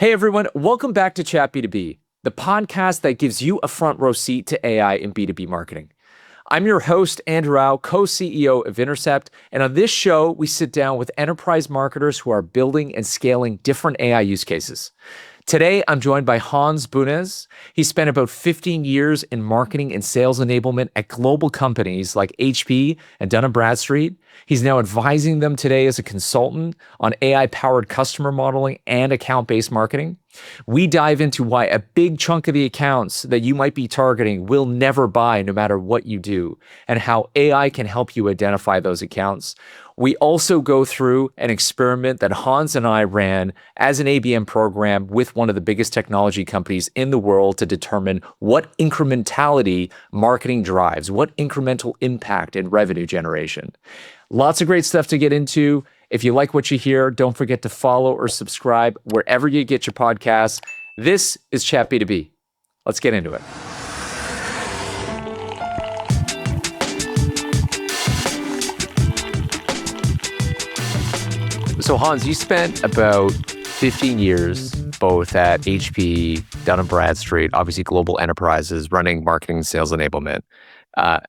Hey everyone, welcome back to Chat B2B, the podcast that gives you a front row seat to AI in B2B marketing. I'm your host, Andrew Rao, co-CEO of Intercept, and on this show, we sit down with enterprise marketers who are building and scaling different AI use cases. Today, I'm joined by Hans Bunes. He spent about 15 years in marketing and sales enablement at global companies like HP and Dun & Bradstreet. He's now advising them today as a consultant on AI-powered customer modeling and account-based marketing. We dive into why a big chunk of the accounts that you might be targeting will never buy no matter what you do, and how AI can help you identify those accounts. We also go through an experiment that Hans and I ran as an ABM program with one of the biggest technology companies in the world to determine what incrementality marketing drives, what incremental impact and revenue generation. Lots of great stuff to get into. If you like what you hear, don't forget to follow or subscribe wherever you get your podcasts. This is Chat B2B. Let's get into it. So Hans, you spent about 15 years both at HP, Dun & Bradstreet, obviously global enterprises, running marketing and sales enablement.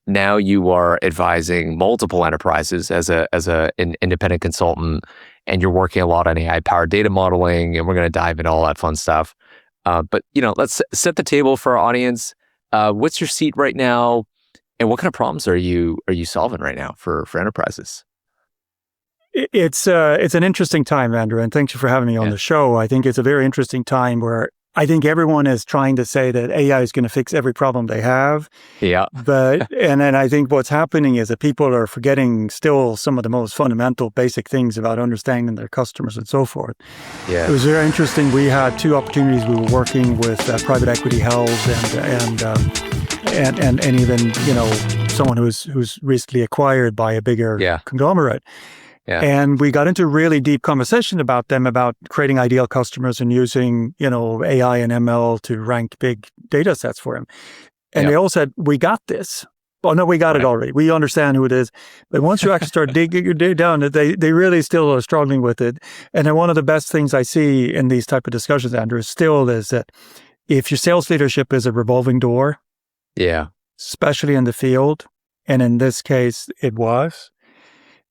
Now you are advising multiple enterprises as an independent consultant, and you're working a lot on AI-powered data modeling, and we're going to dive into all that fun stuff. But let's set the table for our audience. What's your seat right now, and what kind of problems are you solving right now for enterprises? It's an interesting time, Andrew, and thank you for having me on the show. I think it's a very interesting time where I think everyone is trying to say that AI is going to fix every problem they have. Yeah. And then I think what's happening is that people are forgetting still some of the most fundamental basic things about understanding their customers and so forth. Yeah. It was very interesting. We had two opportunities. We were working with private equity held and even, someone who's recently acquired by a bigger conglomerate. Yeah. And we got into a really deep conversation about them, about creating ideal customers and using, AI and ML to rank big data sets for them. And they all said, we got this. Well, no, we got it already. We understand who it is. But once you actually start digging down, they really still are struggling with it. And then one of the best things I see in these type of discussions, Andrew, still is that if your sales leadership is a revolving door, especially in the field, and in this case, it was,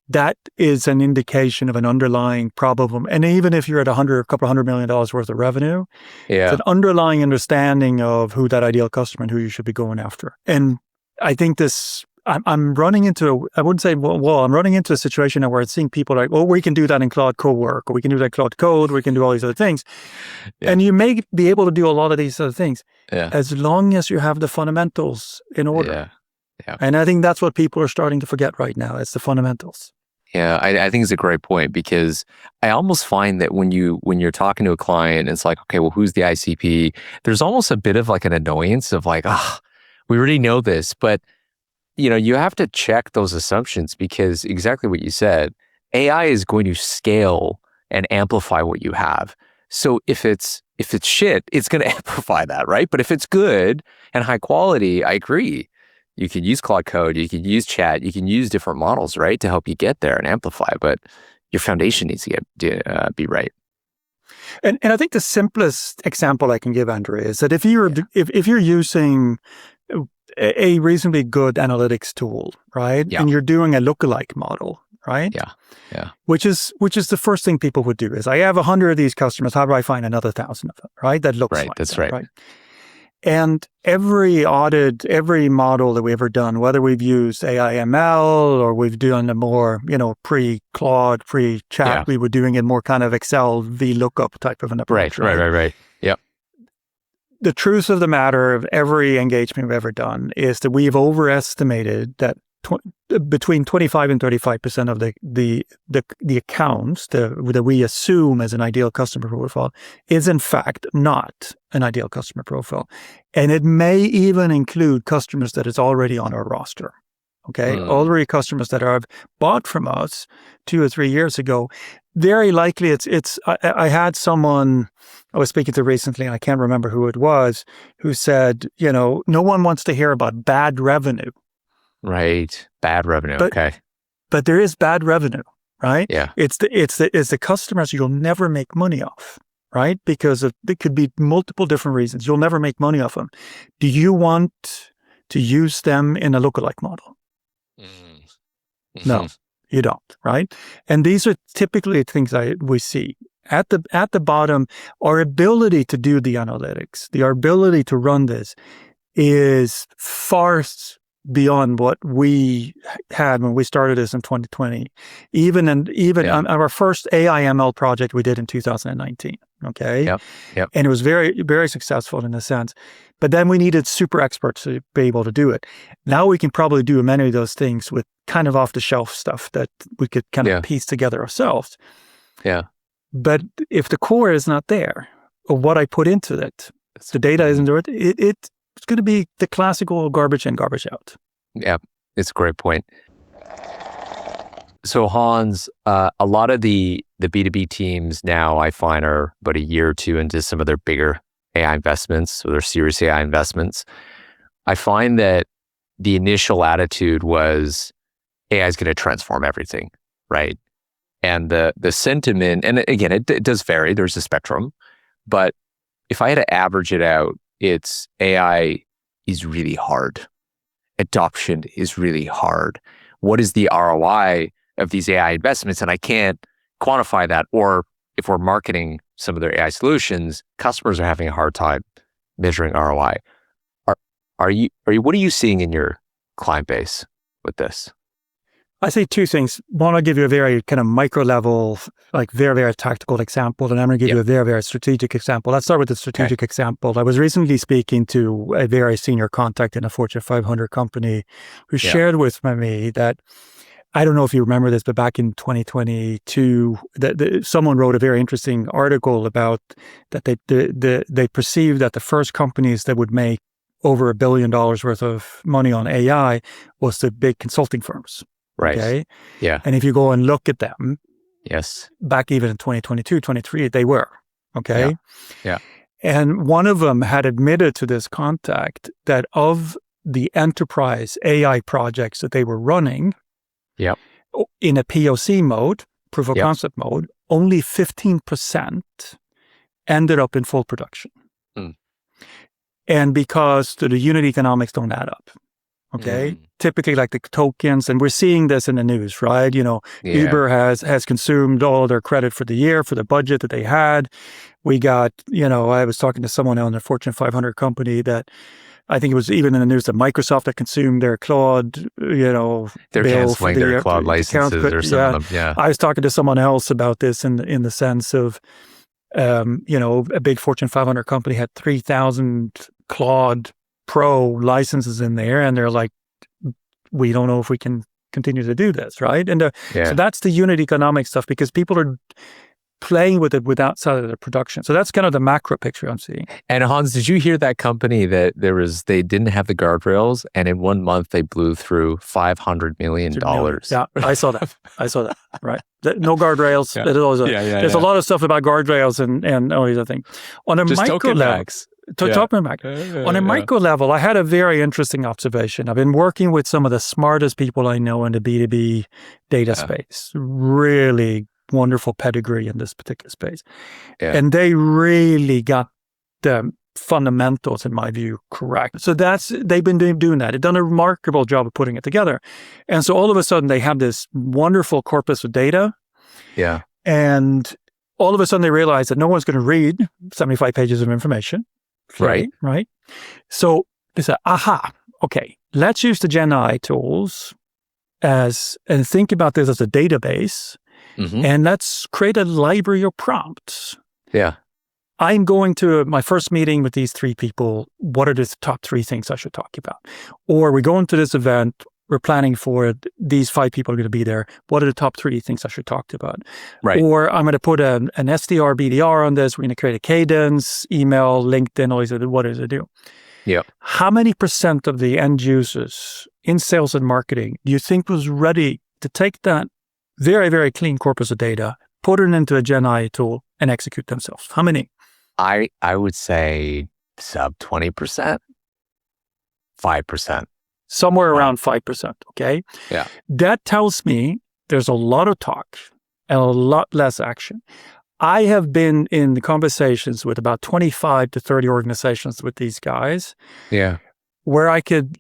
that is an indication of an underlying problem. And even if you're at a couple $100 million worth of revenue, it's an underlying understanding of who that ideal customer and who you should be going after. And I think I'm running into, I wouldn't say, I'm running into a situation now where I'm seeing people like, we can do that in Claude Cowork, or we can do that in Claude Code, we can do all these other things. Yeah. And you may be able to do a lot of these other things as long as you have the fundamentals in order. Yeah. And I think that's what people are starting to forget right now. It's the fundamentals. Yeah, I think it's a great point, because I almost find that when you're talking to a client, it's like, okay, well, who's the ICP? There's almost a bit of like an annoyance of like, we already know this, but you have to check those assumptions, because exactly what you said, AI is going to scale and amplify what you have. So if it's shit, it's going to amplify that, right? But if it's good and high quality, I agree. You can use Claude Code, you can use chat, you can use different models, right, to help you get there and amplify. But your foundation needs to be right. And I think the simplest example I can give, Andrew, is that if you're using a reasonably good analytics tool, right, and you're doing a lookalike model, right, which is the first thing people would do is, I have 100 of these customers. How do I find another 1,000 of them, right? That looks like that's them, right. And every model that we've ever done, whether we've used AI ML or we've done a more, pre-Claude, pre-chat, we were doing it more kind of Excel VLOOKUP type of an approach. Right. Yep. The truth of the matter of every engagement we've ever done is that we've overestimated that between 25 and 35% of the accounts that we assume as an ideal customer profile is in fact not an ideal customer profile. And it may even include customers that is already on our roster. Okay. Already customers that have bought from us 2 or 3 years ago. Very likely I had someone I was speaking to recently, and I can't remember who it was, who said, no one wants to hear about bad revenue. Right. Bad revenue. Okay. But there is bad revenue, right? Yeah. It's the customers you'll never make money off, right? Because it could be multiple different reasons. You'll never make money off them. Do you want to use them in a lookalike model? Mm-hmm. No, you don't, right? And these are typically things we see. At the bottom, our ability to do the analytics, our ability to run this is far beyond what we had when we started this in 2020. Even on our first AI ML project we did in 2019. Okay. Yep. And it was very, very successful in a sense. But then we needed super experts to be able to do it. Now we can probably do many of those things with kind of off the shelf stuff that we could kind of piece together ourselves. Yeah. But if the core is not there, or what I put into it, the data isn't there, it's going to be the classical garbage in, garbage out. Yeah, it's a great point. So Hans, a lot of the B2B teams now I find are about a year or two into some of their bigger AI investments or their serious AI investments. I find that the initial attitude was AI is going to transform everything, right? And the sentiment, and again, it does vary. There's a spectrum, but if I had to average it out, it's AI is really hard. Adoption is really hard. What is the ROI of these AI investments? And I can't quantify that. Or if we're marketing some of their AI solutions, customers are having a hard time measuring ROI. What are you seeing in your client base with this? I say two things. One, I'll give you a very kind of micro level, like very, very tactical example, and I'm going to give you a very, very strategic example. Let's start with the strategic example. I was recently speaking to a very senior contact in a Fortune 500 company who shared with me that, I don't know if you remember this, but back in 2022, someone wrote a very interesting article about that they perceived that the first companies that would make over $1 billion worth of money on AI was the big consulting firms. Right. Okay. Yeah. And if you go and look at them, yes, back even in 2022, 23, they were. Okay. Yeah. And one of them had admitted to this contact that of the enterprise AI projects that they were running in a POC mode, proof of concept mode, only 15% ended up in full production. And because the unit economics don't add up. Okay. Typically like the tokens, and we're seeing this in the news, right? Uber has consumed all their credit for the year, for the budget that they had. We got, I was talking to someone on a Fortune 500 company that I think it was even in the news that Microsoft had consumed their Claude, they're bill for canceling their Claude licenses or some of them. Yeah. I was talking to someone else about this in the sense of, a big Fortune 500 company had 3,000 Claude Pro licenses in there, and they're like, we don't know if we can continue to do this, right? And so that's the unit economic stuff, because people are playing with it outside of the production. So that's kind of the macro picture I'm seeing. And Hans, did you hear that company that they didn't have the guardrails, and in 1 month they blew through $500 million? Yeah, I saw that. Right. No guardrails. Yeah. There's a lot of stuff about guardrails and all these other things. On a just micro level, on a micro level, I had a very interesting observation. I've been working with some of the smartest people I know in the B2B data space. Really wonderful pedigree in this particular space. And they really got the fundamentals, in my view, correct. So they've been doing that. They've done a remarkable job of putting it together. And so all of a sudden they have this wonderful corpus of data. Yeah. And all of a sudden they realize that no one's going to read 75 pages of information. Right. So they said, okay, let's use the Gen AI tools and think about this as a database, and let's create a library of prompts. Yeah. I'm going to my first meeting with these 3 people. What are the top 3 things I should talk about? Or we're going to this event. We're planning for it. These 5 people are going to be there. What are the top 3 things I should talk about? Right. Or I'm going to put an SDR, BDR on this. We're going to create a cadence, email, LinkedIn, all these. What does it do? Yeah. How many % of the end users in sales and marketing do you think was ready to take that very, very clean corpus of data, put it into a Gen AI tool, and execute themselves? How many? I would say sub 20%, 5%. Somewhere around 5%, okay? Yeah. That tells me there's a lot of talk and a lot less action. I have been in the conversations with about 25 to 30 organizations with these guys Yeah. where I could,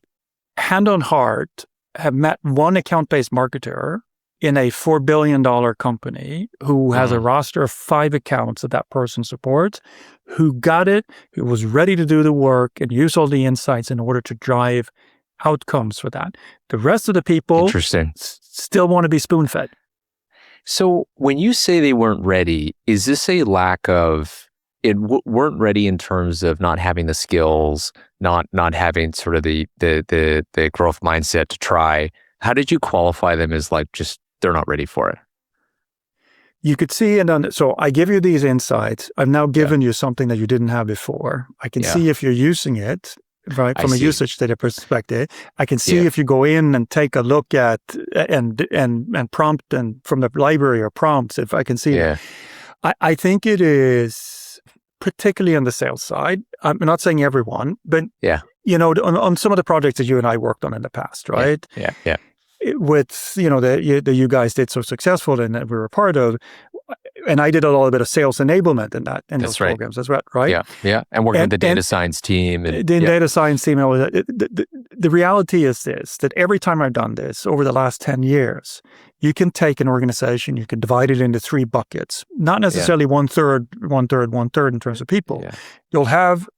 hand on heart, have met one account-based marketer in a $4 billion company who has a roster of 5 accounts that that person supports, who got it, who was ready to do the work and use all the insights in order to drive outcomes for that. The rest of the people Interesting. still want to be spoon-fed. So when you say they weren't ready, is this a lack of weren't ready in terms of not having the skills, not having sort of the growth mindset to try? How did you qualify them as like just they're not ready for it? You could see it so I give you these insights. I've now given you something that you didn't have before. I can see if you're using it, right, from a usage data perspective. I can see if you go in and take a look at and prompt and from the library or prompts, if I can see it. I think it is particularly on the sales side. I'm not saying everyone, but on some of the projects that you and I worked on in the past, right? Yeah. With that you guys did so successful and that we were a part of, and I did a little bit of sales enablement in those programs as well, right? Yeah, and working with the data science team and the data science team and all that. The reality is this: that every time I've done this over the last 10 years, you can take an organization, you can divide it into 3 buckets, not necessarily one third in terms of people. You'll have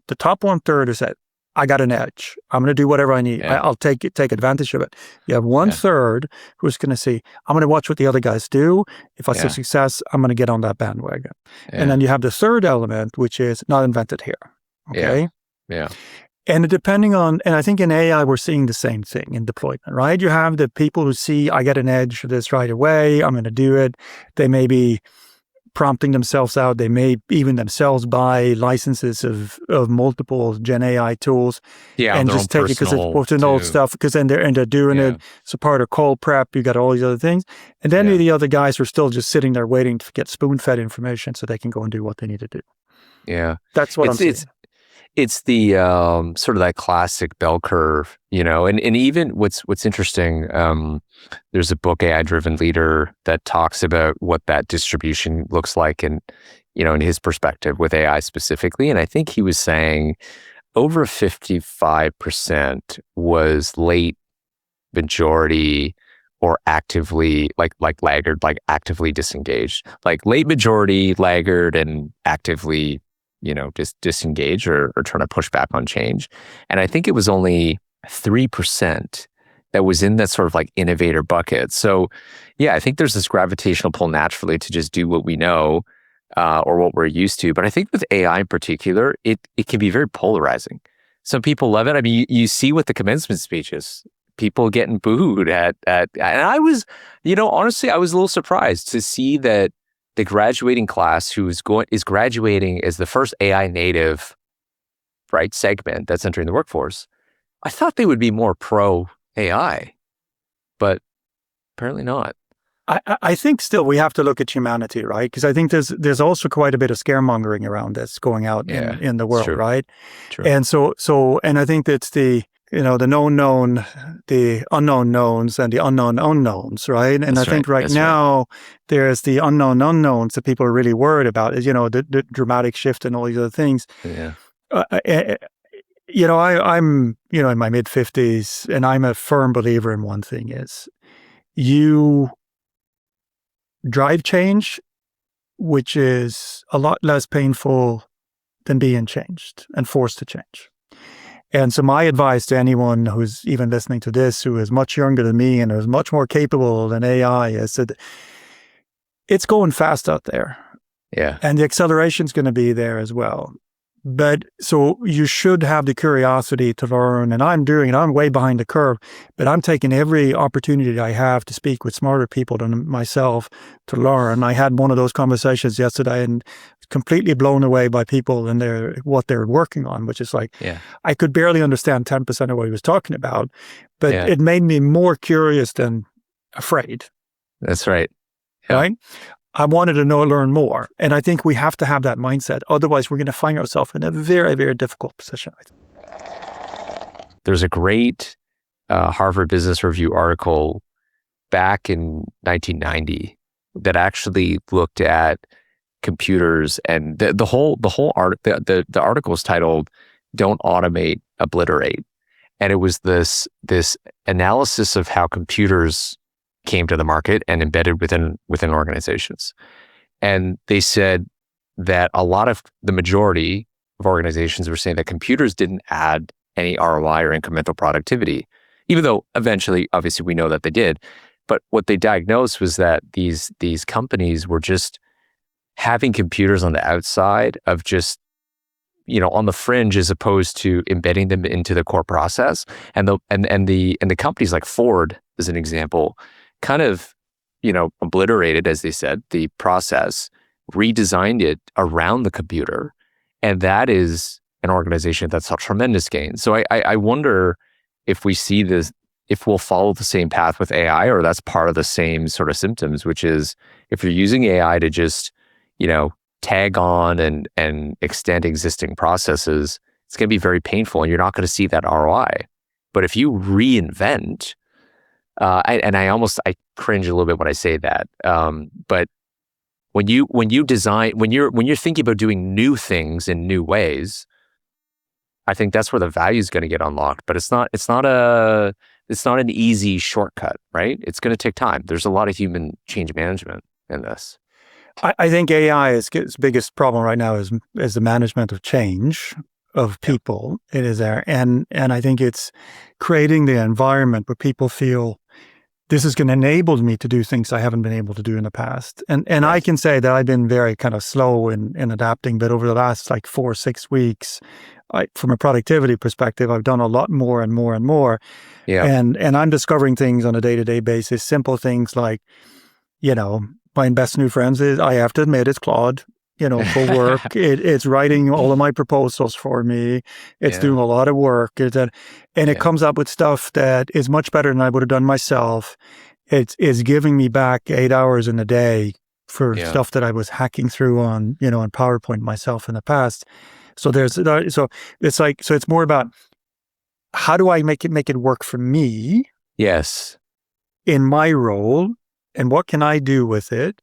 the top 1/3 is that I got an edge. I'm going to do whatever I need. I'll take advantage of it. You have 1/3 who's going to say, I'm going to watch what the other guys do. If I see success, I'm going to get on that bandwagon. And then you have the third element, which is not invented here. Okay. Yeah. And and I think in AI, we're seeing the same thing in deployment, right? You have the people who see, I get an edge for this right away. I'm going to do it. They may be prompting themselves out. They may even themselves buy licenses of multiple Gen AI tools and just take it because it's personal stuff, because then they're doing it. So part of cold prep, you got all these other things. And then the other guys are still just sitting there waiting to get spoon-fed information so they can go and do what they need to do. Yeah. That's what I'm saying. It's the sort of that classic bell curve, and even what's interesting, there's a book, AI-Driven Leader, that talks about what that distribution looks like in his perspective with AI specifically. And I think he was saying over 55% was late majority or actively like laggard, like actively disengaged, like late majority, laggard, and actively just disengage or trying to push back on change. And I think it was only 3% that was in that sort of like innovator bucket. So I think there's this gravitational pull naturally to just do what we know or what we're used to. But I think with AI in particular, it can be very polarizing. Some people love it. I mean, you see with the commencement speeches, people getting booed and I was, honestly, I was a little surprised to see that the graduating class who is graduating as the first AI native, right, segment that's entering the workforce. I thought they would be more pro AI, but apparently not. I think still we have to look at humanity, right? Because I think there's also quite a bit of scaremongering around this going out in the world, right? True. And so I think that's the known known, the unknown knowns, and the unknown unknowns, right? And That's I think right now there's the unknown unknowns that people are really worried about, is the dramatic shift and all these other things. Yeah. I'm in my mid-50s, and I'm a firm believer in one thing: is you drive change, which is a lot less painful than being changed and forced to change. And so my advice to anyone who's even listening to this, who is much younger than me and is much more capable than AI, is that it's going fast out there. Yeah. And the acceleration's going to be there as well. But so you should have the curiosity to learn, and I'm doing it. I'm way behind the curve, but I'm taking every opportunity I have to speak with smarter people than myself to learn. I had one of those conversations yesterday and completely blown away by people and what they're working on, which is like, I could barely understand 10% of what he was talking about, but it made me more curious than afraid. That's right. Yeah. Right? I wanted to learn more. And I think we have to have that mindset. Otherwise, we're going to find ourselves in a very, very difficult position. There's a great Harvard Business Review article back in 1990 that actually looked at computers, and the article was titled "Don't Automate, Obliterate," and it was this analysis of how computers came to the market and embedded within organizations. And they said that the majority of organizations were saying that computers didn't add any ROI or incremental productivity, even though eventually, obviously, we know that they did. But what they diagnosed was that these companies were just having computers on the outside of just, on the fringe, as opposed to embedding them into the core process. And the companies like Ford, as an example, kind of, obliterated, as they said, the process, redesigned it around the computer. And that is an organization that's a tremendous gain. So I wonder if we see this, if we'll follow the same path with AI, or that's part of the same sort of symptoms, which is if you're using AI to just, tag on and extend existing processes, it's going to be very painful and you're not going to see that ROI. But if you reinvent, I cringe a little bit when I say that, but when you design, when you're thinking about doing new things in new ways, I think that's where the value is going to get unlocked. But it's not an easy shortcut, right? It's going to take time. There's a lot of human change management in this. I think AI its biggest problem right now is the management of change of people. It is there, and I think it's creating the environment where people feel this is going to enable me to do things I haven't been able to do in the past. And Right. I can say that I've been very kind of slow in adapting, but over the last 4 or 6 weeks, from a productivity perspective, I've done a lot more and more and more. Yeah. And I'm discovering things on a day-to-day basis, simple things like, my best new friends is, I have to admit, it's Claude, for work. It's writing all of my proposals for me. It's doing a lot of work. It comes up with stuff that is much better than I would have done myself. It's giving me back 8 hours in a day for stuff that I was hacking through on PowerPoint myself in the past. So it's more about how do I make it work for me? Yes. In my role, and what can I do with it?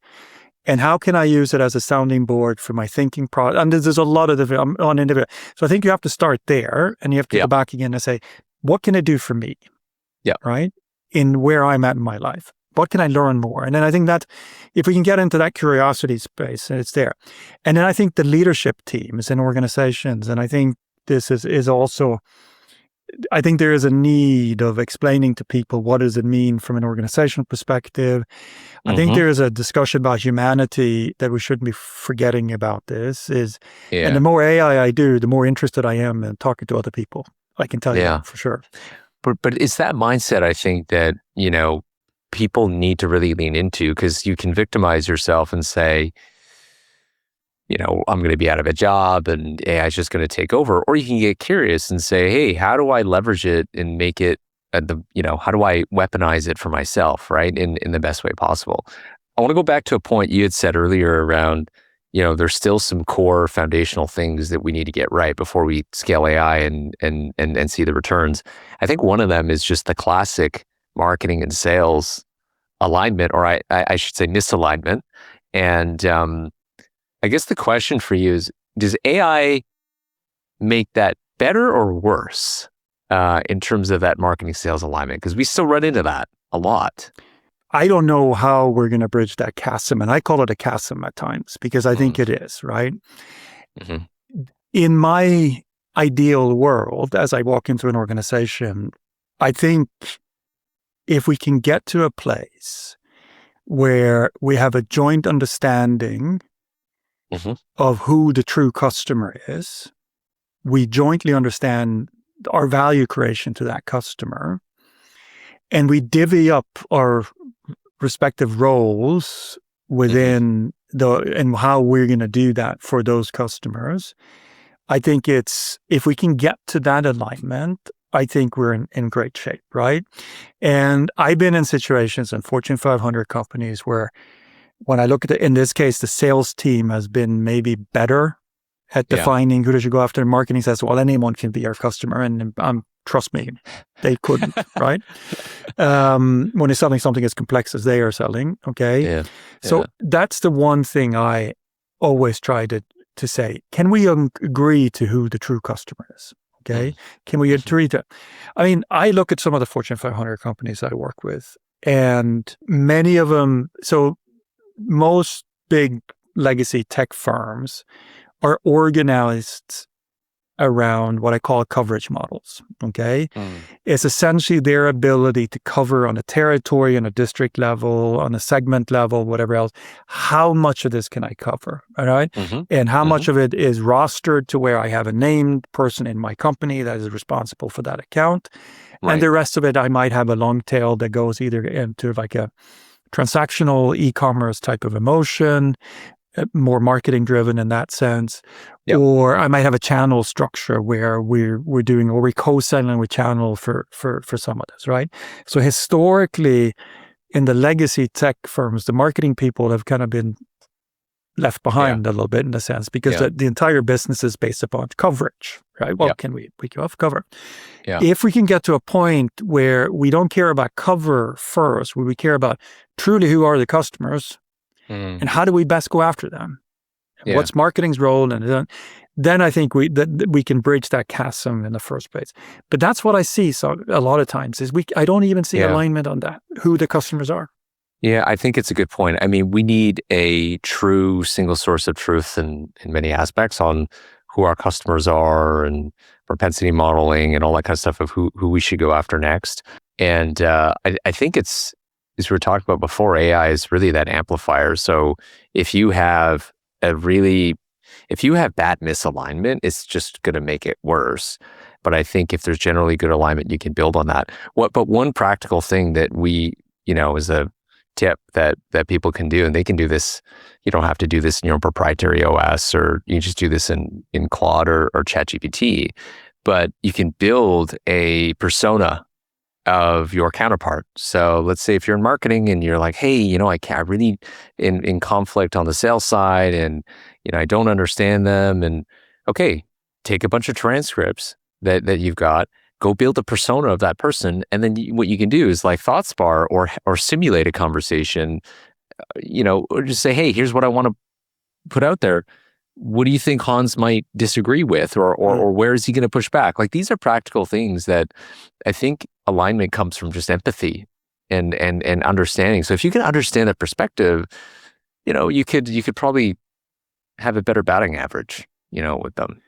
And how can I use it as a sounding board for my thinking process? And there's a lot of different on individual. So I think you have to start there, and you have to go back again and say, what can it do for me? Yeah. Right? In where I'm at in my life. What can I learn more? And then I think that if we can get into that curiosity space, and it's there. And then I think the leadership teams and organizations, and I think this is also, I think there is a need of explaining to people what does it mean from an organizational perspective. I think there is a discussion about humanity that we shouldn't be forgetting about this and the more AI I do, the more interested I am in talking to other people. I can tell you that for sure. But it's that mindset, I think, that, people need to really lean into, because you can victimize yourself and say, I'm going to be out of a job and AI is just going to take over. Or you can get curious and say, hey, how do I leverage it and make it, how do I weaponize it for myself, right? In the best way possible. I want to go back to a point you had said earlier around, there's still some core foundational things that we need to get right before we scale AI and see the returns. I think one of them is just the classic marketing and sales alignment, or I should say misalignment. And I guess the question for you is, does AI make that better or worse in terms of that marketing sales alignment? Because we still run into that a lot. I don't know how we're going to bridge that chasm, and I call it a chasm at times because I think it is, right? In my ideal world, as I walk into an organization, I think if we can get to a place where we have a joint understanding of who the true customer is, we jointly understand our value creation to that customer, and we divvy up our respective roles within and how we're going to do that for those customers. I think if we can get to that alignment, I think we're in great shape, right? And I've been in situations in Fortune 500 companies where, when I look at in this case, the sales team has been maybe better at defining who they should go after. Marketing says, well, anyone can be our customer. And trust me, they couldn't, right? When they're selling something as complex as they are selling, okay? So that's the one thing I always try to say, can we agree to who the true customer is? Okay. Can we agree to, I mean, I look at some of the Fortune 500 companies I work with, and many of them, so most big legacy tech firms are organized around what I call coverage models. Okay. It's essentially their ability to cover on a territory, on a district level, on a segment level, whatever else. How much of this can I cover? All right. And how much of it is rostered to where I have a named person in my company that is responsible for that account. Right. And the rest of it, I might have a long tail that goes either into like a transactional e-commerce type of emotion, more marketing driven in that sense. Yep. Or I might have a channel structure where we're co-selling with channel for some of this, right? So historically, in the legacy tech firms, the marketing people have kind of been left behind a little bit in a sense, because the entire business is based upon coverage, right? Well, can we have cover? Yeah. If we can get to a point where we don't care about cover first, where we care about truly who are the customers, and how do we best go after them? What's marketing's role? And then I think we can bridge that chasm in the first place. But that's what I see. So a lot of times is I don't even see alignment on that, who the customers are. Yeah, I think it's a good point. I mean, we need a true single source of truth in many aspects on who our customers are, and propensity modeling and all that kind of stuff of who we should go after next. And I think it's, as we were talking about before, AI is really that amplifier. So if you have bad misalignment, it's just going to make it worse. But I think if there's generally good alignment, you can build on that. But one practical thing that we, is a tip that people can do, and they can do this. You don't have to do this in your own proprietary OS, or you just do this in Claude or ChatGPT. But you can build a persona of your counterpart. So let's say if you're in marketing and you're like, hey, I really in conflict on the sales side, and I don't understand them. And okay, take a bunch of transcripts that you've got, go build a persona of that person, and then what you can do is like thought spar or simulate a conversation. Or just say, hey, here's what I want to put out there. What do you think Hans might disagree with, or where is he going to push back? Like, these are practical things that I think alignment comes from just empathy and understanding. So if you can understand that perspective, you could probably have a better batting average, with them.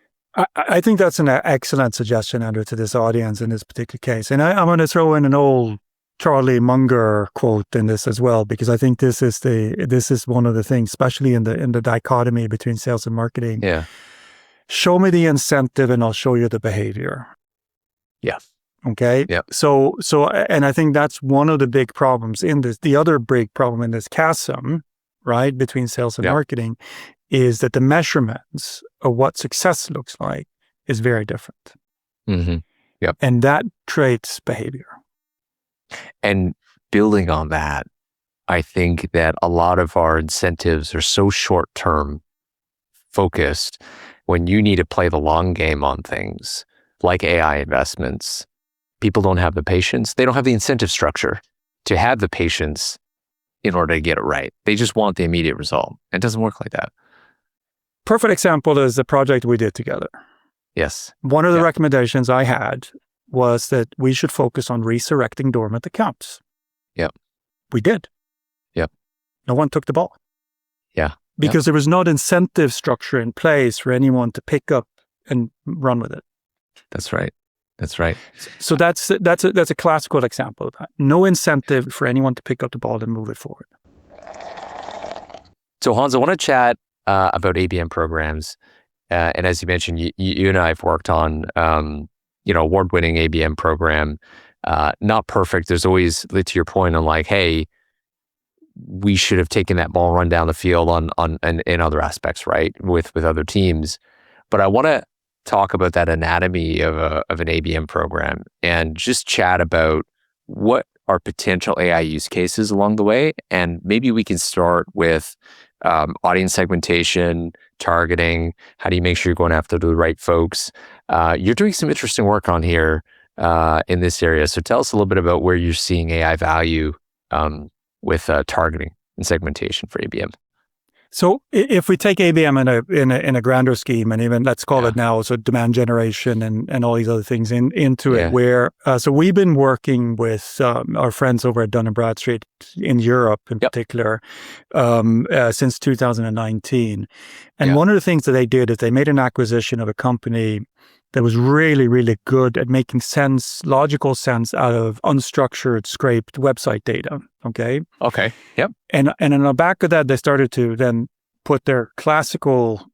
I think that's an excellent suggestion, Andrew, to this audience in this particular case. And I'm going to throw in an old Charlie Munger quote in this as well, because I think this is one of the things, especially in the dichotomy between sales and marketing. Yeah. Show me the incentive and I'll show you the behavior. Yeah. Okay. Yeah. So, and I think that's one of the big problems in this. The other big problem in this chasm, right, between sales and marketing, is that the measurements of what success looks like is very different. Yep. And that traits behavior. And building on that, I think that a lot of our incentives are so short-term focused, when you need to play the long game on things like AI investments. People don't have the patience. They don't have the incentive structure to have the patience in order to get it right. They just want the immediate result. It doesn't work like that. Perfect example is the project we did together. Yes. One of the recommendations I had was that we should focus on resurrecting dormant accounts. Yep. We did. Yep. No one took the ball. Yeah. Because there was not incentive structure in place for anyone to pick up and run with it. That's right. That's right. So that's a classical example of that. No incentive for anyone to pick up the ball and move it forward. So Hans, I want to chat about ABM programs. And as you mentioned, you and I have worked on, award-winning ABM program. Not perfect. There's always, to your point, on like, hey, we should have taken that ball, run down the field in other aspects, right, with other teams. But I want to talk about that anatomy of an ABM program and just chat about what are potential AI use cases along the way. And maybe we can start with audience segmentation, targeting. How do you make sure you're going after the right folks? You're doing some interesting work on here in this area. So tell us a little bit about where you're seeing AI value with targeting and segmentation for ABM. So if we take ABM in a grander scheme, and even let's call it now, so demand generation and all these other things into it, where so we've been working with our friends over at Dun & Bradstreet in Europe in particular since 2019. And one of the things that they did is they made an acquisition of a company that was really, really good at making sense, logical sense out of unstructured, scraped website data. Okay. Yep. And on the back of that, they started to then put their classical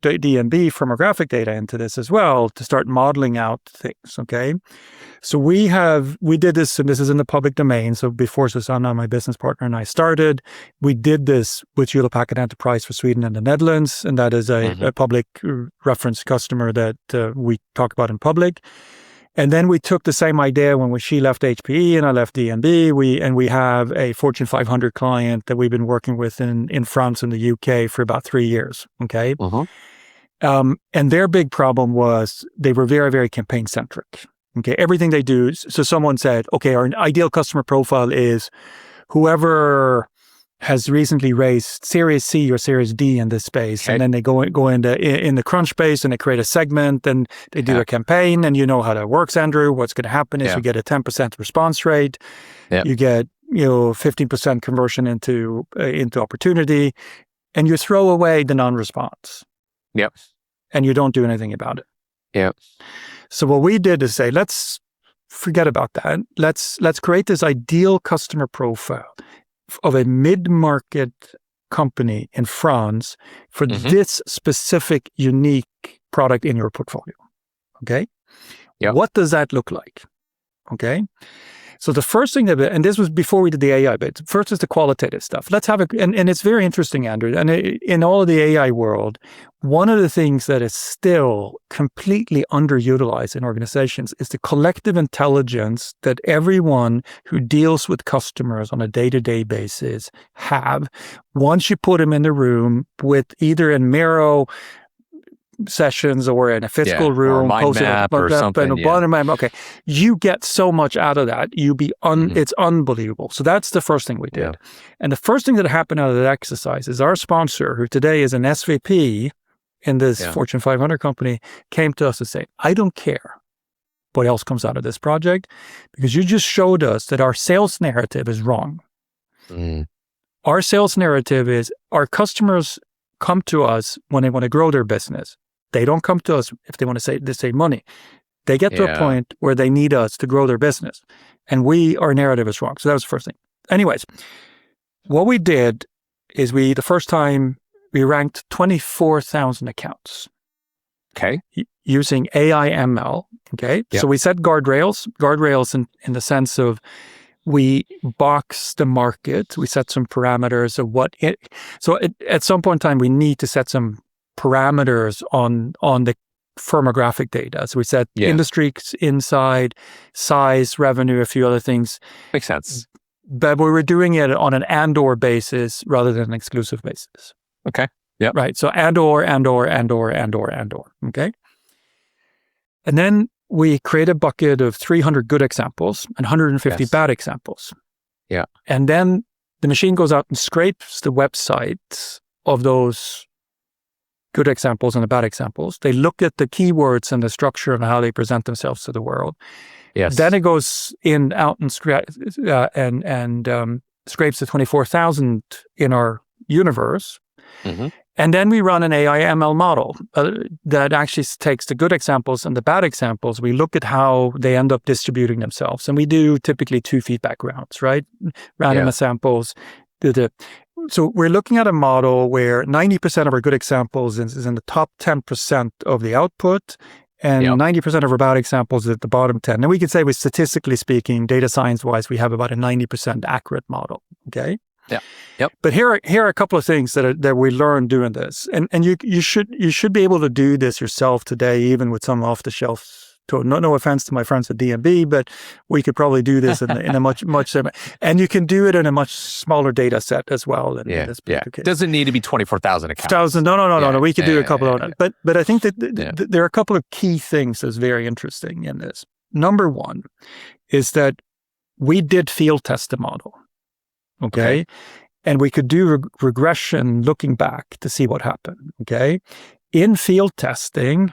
D&B firmographic data into this as well to start modeling out things. Okay. So we did this, and this is in the public domain. So before Susanna, my business partner, and I started, we did this with Hewlett Packard Enterprise for Sweden and the Netherlands. And that is a public reference customer that we talk about in public. And then we took the same idea when she left HPE and I left D&B. We have a Fortune 500 client that we've been working with in France and the UK for about 3 years. Okay. And their big problem was they were very, very campaign centric. Okay. Everything they do. So someone said, okay, our ideal customer profile is whoever has recently raised Series C or Series D in this space. And then they go in the crunch space and they create a segment and they do a campaign, and you know how that works, Andrew. What's going to happen is you get a 10% response rate. You get, 15% conversion into opportunity, and you throw away the non-response. And you don't do anything about it. So what we did is say, let's forget about that. Let's create this ideal customer profile of a mid-market company in France for this specific unique product in your portfolio. Okay. What does that look like? Okay. So the first thing and this was before we did the AI bit. First is the qualitative stuff. Let's have and it's very interesting, Andrew. And in all of the AI world, one of the things that is still completely underutilized in organizations is the collective intelligence that everyone who deals with customers on a day-to-day basis have. Once you put them in the room with either in Miro sessions or in a physical room, or mind map or something. Okay, you get so much out of that. It's unbelievable. So that's the first thing we did. And the first thing that happened out of that exercise is our sponsor, who today is an SVP in this Fortune 500 company, came to us and said, I don't care what else comes out of this project, because you just showed us that our sales narrative is wrong. Our sales narrative is our customers come to us when they want to grow their business. They don't come to us if they want to save money. They get to a point where they need us to grow their business. And our narrative is wrong. So that was the first thing. Anyways, what we did is the first time we ranked 24,000 accounts. Okay. Using AI ML. Okay. So we set guardrails in the sense of we box the market. We set some parameters of at some point in time, we need to set some parameters on the firmographic data. So we set industry inside, size, revenue, a few other things. Makes sense. But we were doing it on an and/or basis rather than an exclusive basis. Okay. Yeah. Right. So and/or. Okay. And then we create a bucket of 300 good examples and 150 bad examples. And then the machine goes out and scrapes the websites of those good examples and the bad examples. They look at the keywords and the structure and how they present themselves to the world. Then it goes out and scrapes the 24,000 in our universe. And then we run an AI ML model that actually takes the good examples and the bad examples. We look at how they end up distributing themselves. And we do typically 2 feedback rounds, right? Random samples. So we're looking at a model where 90% of our good examples is in the top 10% of the output, and 90% of our bad examples is at the bottom 10. And we could say, statistically speaking, data science-wise, we have about a 90% accurate model, okay? But here are a couple of things that we learned doing this. And you should be able to do this yourself today, even with some off-the-shelf. No offense to my friends at D&B, but we could probably do this in a much and you can do it in a much smaller data set as well. In this case. Doesn't need to be 24,000 accounts. No. We could do a couple of them. But I think that there are a couple of key things that's very interesting in this. Number one is that we did field test the model. Okay. And we could do regression looking back to see what happened, okay? In field testing,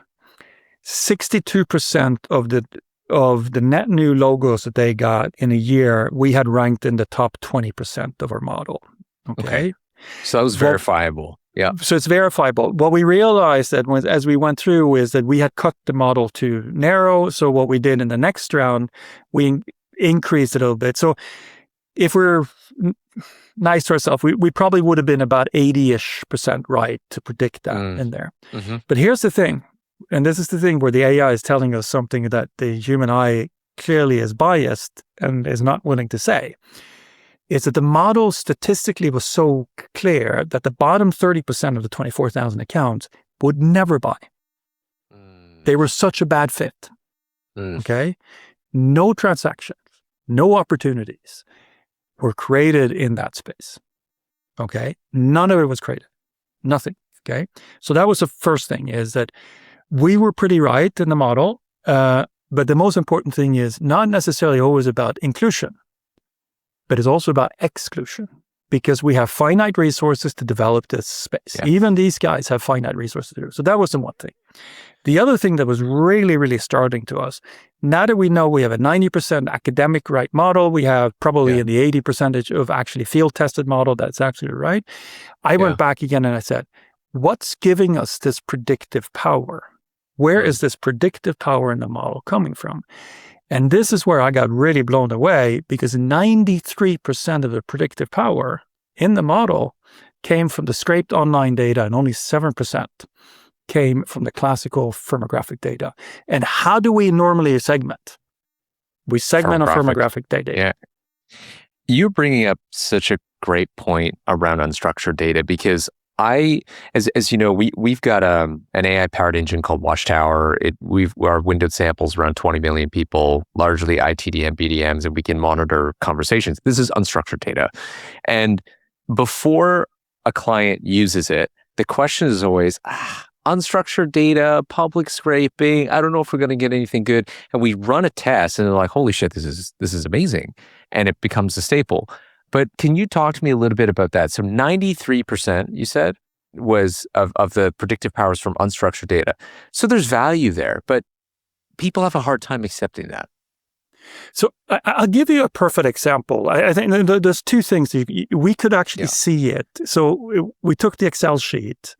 62% of the net new logos that they got in a year, we had ranked in the top 20% of our model, okay? So that was verifiable. Yeah. So it's verifiable. What we realized that as we went through is that we had cut the model too narrow. So what we did in the next round, we increased it a little bit. So if we're nice to ourselves, we probably would have been about 80-ish% right to predict that in there. Mm-hmm. But here's the thing, and this is the thing where the AI is telling us something that the human eye clearly is biased and is not willing to say, is that the model statistically was so clear that the bottom 30% of the 24,000 accounts would never buy. They were such a bad fit, okay? No transactions, no opportunities were created in that space, okay? None of it was created, nothing, okay? So that was the first thing, is that we were pretty right in the model, but the most important thing is not necessarily always about inclusion, but it's also about exclusion, because we have finite resources to develop this space. Yeah. Even these guys have finite resources to do. So that was the one thing. The other thing that was really, really starting to us, now that we know we have a 90% academic right model, we have probably in the 80% of actually field tested model that's actually right. I went back again and I said, what's giving us this predictive power? Where is this predictive power in the model coming from? And this is where I got really blown away, because 93% of the predictive power in the model came from the scraped online data and only 7% came from the classical firmographic data. And how do we normally segment? We segment on firmographic data. Yeah. You're bringing up such a great point around unstructured data, because as you know, we've got an AI-powered engine called Watchtower. Our windowed samples around 20 million people, largely ITDM, BDMs, and we can monitor conversations. This is unstructured data. And before a client uses it, the question is always, unstructured data, public scraping, I don't know if we're going to get anything good. And we run a test and they're like, holy shit, this is amazing. And it becomes a staple. But can you talk to me a little bit about that? So 93%, you said, was of the predictive powers from unstructured data. So there's value there, but people have a hard time accepting that. So I'll give you a perfect example. I think there's two things. We could actually see it. So we took the Excel sheet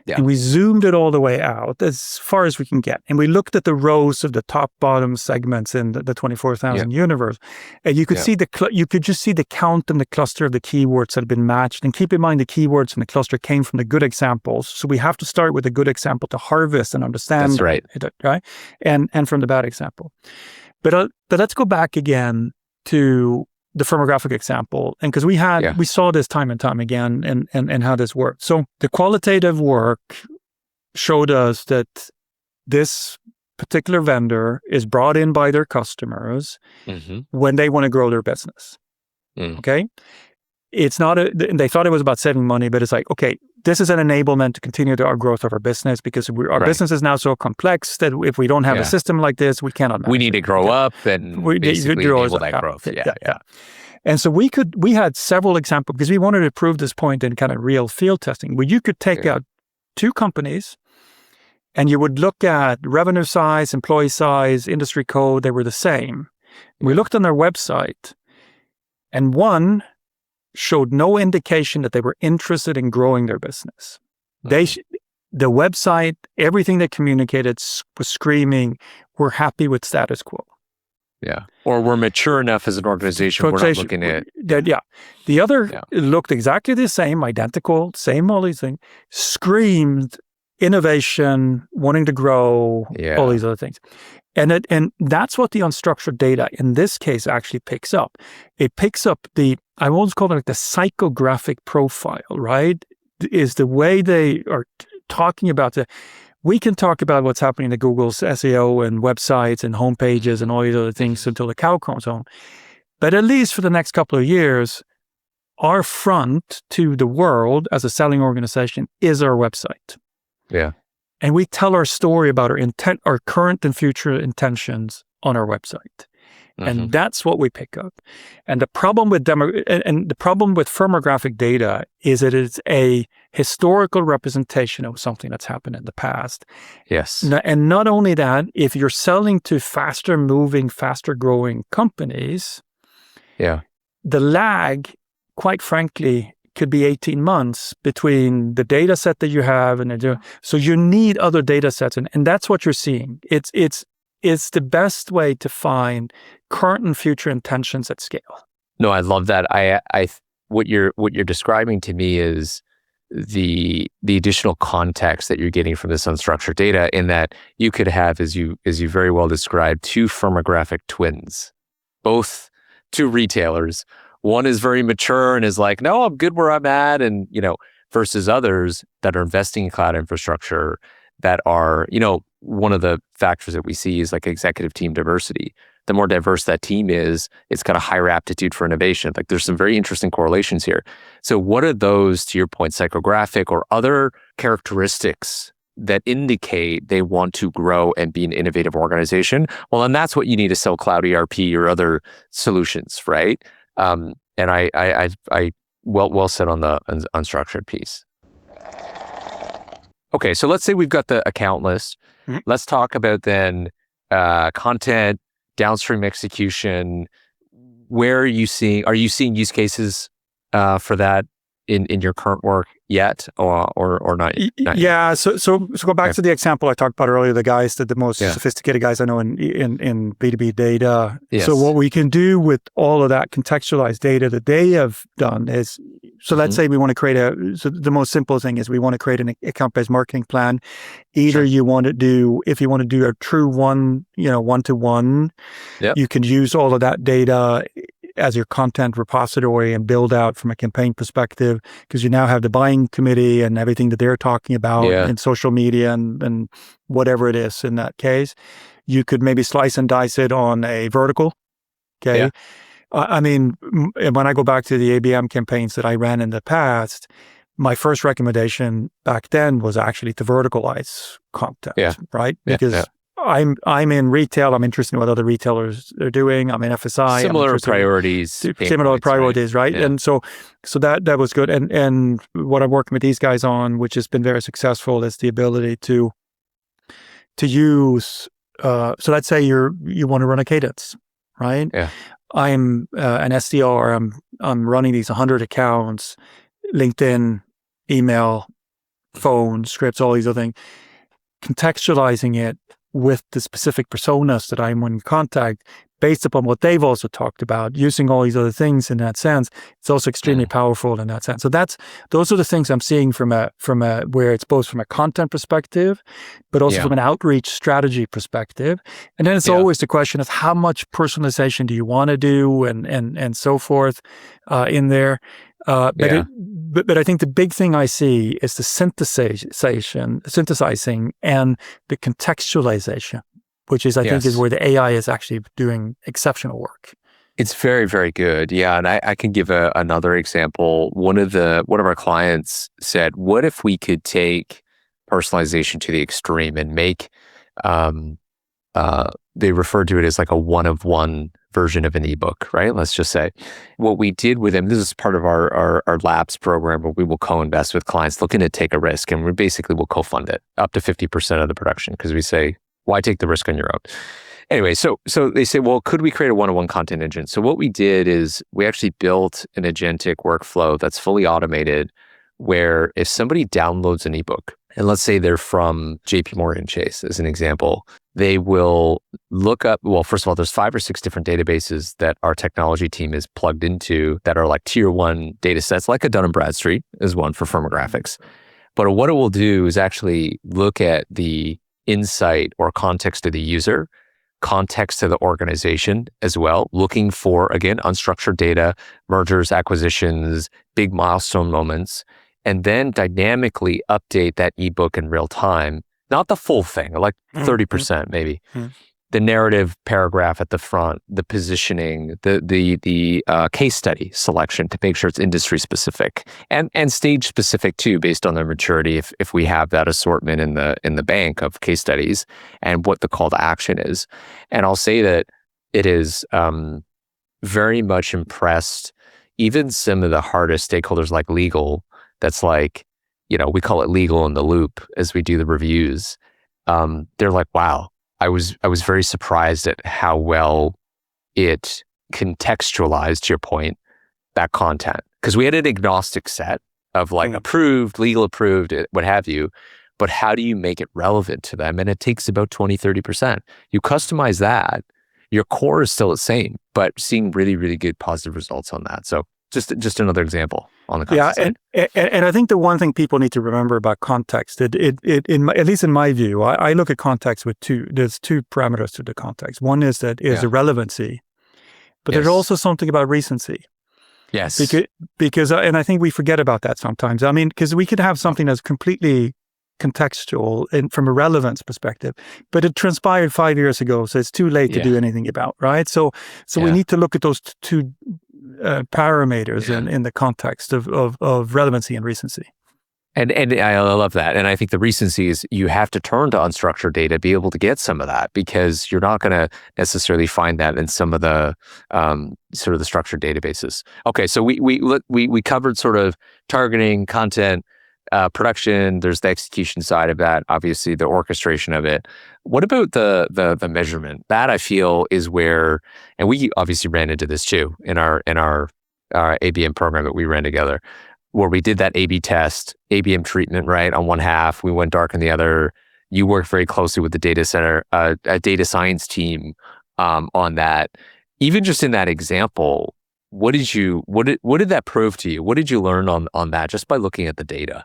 and we zoomed it all the way out as far as we can get. And we looked at the rows of the top bottom segments in the 24,000 universe. And you could see you could just see the count and the cluster of the keywords that had been matched. And keep in mind, the keywords in the cluster came from the good examples. So we have to start with a good example to harvest and understand. That's right. It, right? And from the bad example. But let's go back again to the firmographic example, and because we saw this time and time again, and how this worked. So the qualitative work showed us that this particular vendor is brought in by their customers when they want to grow their business. Okay, it's not they thought it was about saving money, but it's like, okay, this is an enablement to continue our growth of our business, because our business is now so complex that if we don't have a system like this, we cannot manage. We need to grow up and basically enable that growth. Yeah. And so we had several examples, because we wanted to prove this point in kind of real field testing, where you could take out two companies and you would look at revenue size, employee size, industry code, they were the same. We looked on their website, and one showed no indication that they were interested in growing their business. The website, everything they communicated was screaming, we're happy with status quo. Yeah. Or we're mature enough as an organization, we're not looking at... The other looked exactly the same, identical, same all these things, screamed innovation, wanting to grow, all these other things. And that's what the unstructured data in this case actually picks up. It picks up I always call it like the psychographic profile, right? Is the way they are talking about we can talk about what's happening to Google's SEO and websites and homepages and all these other things until the cow comes home. But at least for the next couple of years, our front to the world as a selling organization is our website. Yeah. And we tell our story about our current and future intentions on our website. And that's what we pick up. And the problem with the problem with firmographic data is that it's a historical representation of something that's happened in the past. Yes. And not only that, if you're selling to faster moving, faster growing companies, the lag, quite frankly, could be 18 months between the data set that you have so you need other data sets. And that's what you're seeing. It's the best way to find current and future intentions at scale. No, I love that. What you're describing to me is the additional context that you're getting from this unstructured data, in that you could have, as you very well described, two firmographic twins, both two retailers. One is very mature and is like, no, I'm good where I'm at, and versus others that are investing in cloud infrastructure that are, one of the factors that we see is like executive team diversity. The more diverse that team is, it's got a higher aptitude for innovation. Like, there's some very interesting correlations here. So what are those, to your point, psychographic or other characteristics that indicate they want to grow and be an innovative organization? Well, and that's what you need to sell cloud ERP or other solutions, right? And I well said on the unstructured piece. Okay, so let's say we've got the account list. Let's talk about then content, downstream execution. Where are you seeing use cases for that in your current work yet, or not? Yeah. So go back to the example I talked about earlier. The most sophisticated guys I know in B2B data. Yes. So what we can do with all of that contextualized data that they have done is, let's say we want to create the most simple thing is we want to create an account-based marketing plan. Either if you want to do a true one-to-one, you can use all of that data as your content repository and build out from a campaign perspective, because you now have the buying committee and everything that they're talking about in social media and whatever it is in that case. You could maybe slice and dice it on a vertical. Okay. Yeah. I mean, when I go back to the ABM campaigns that I ran in the past, my first recommendation back then was actually to verticalize content, right? Because I'm in retail. I'm interested in what other retailers are doing. I'm in FSI. Similar priorities. Right? Yeah. And so that was good. And what I'm working with these guys on, which has been very successful, is the ability to use. So let's say you want to run a cadence, right? Yeah. I'm an SDR. I'm running these 100 accounts, LinkedIn, email, phone, scripts, all these other things, contextualizing it with the specific personas that I'm in contact, based upon what they've also talked about, using all these other things in that sense. It's also extremely powerful in that sense. So those are the things I'm seeing from a where it's both from a content perspective, but also from an outreach strategy perspective. And then it's always the question of how much personalization do you want to do and so forth in there. But I think the big thing I see is the synthesizing and the contextualization, which is, I think, is where the AI is actually doing exceptional work. It's very, very good. Yeah. And I can give another example. One of our clients said, what if we could take personalization to the extreme and make, they referred to it as like a one-of-one version of an ebook, right? Let's just say what we did with them, this is part of our labs program where we will co-invest with clients looking to take a risk, and we basically will co-fund it up to 50% of the production, because we say, why take the risk on your own? Anyway, so they say, well, could we create a one-on-one content engine? So what we did is we actually built an agentic workflow that's fully automated, where if somebody downloads an ebook, and let's say they're from JP Morgan Chase as an example, they will look up, well, first of all, there's 5 or 6 different databases that our technology team is plugged into that are like tier 1 data sets, like a Dun & Bradstreet is one for firmographics. But what it will do is actually look at the insight or context of the user, context to the organization as well, looking for, again, unstructured data, mergers, acquisitions, big milestone moments, and then dynamically update that ebook in real time. Not the full thing, like 30% maybe. The narrative paragraph at the front, the positioning, the case study selection to make sure it's industry specific and stage specific too, based on their maturity. If we have that assortment in the bank of case studies and what the call to action is. And I'll say that it has very much impressed even some of the hardest stakeholders like legal. That's like, we call it legal in the loop as we do the reviews. They're like, wow, I was very surprised at how well it contextualized, to your point, that content. Because we had an agnostic set of like approved, legal approved, what have you. But how do you make it relevant to them? And it takes about 20, 30%. You customize that, your core is still the same, but seeing really, really good positive results on that. So just another example on the content side. And I think the one thing people need to remember about context, at least in my view, I look at context with there's two parameters to the context. One is the relevancy, but there's also something about recency. Yes. Because and I think we forget about that sometimes. I mean, because we could have something that's completely contextual and from a relevance perspective, but it transpired 5 years ago, so it's too late to do anything about, right? So we need to look at those two parameters in the context of relevancy and recency. And I love that. And I think the recency is you have to turn to unstructured data to be able to get some of that, because you're not going to necessarily find that in some of the sort of the structured databases. Okay, so we covered sort of targeting, content, production. There's the execution side of that, obviously the orchestration of it. What about the measurement? That I feel is where, and we obviously ran into this too in our ABM program that we ran together, where we did that A/B test, ABM treatment, right? On one half, we went dark on the other. You worked very closely with the data center, a data science team on that. Even just in that example, what did that prove to you? What did you learn on that just by looking at the data?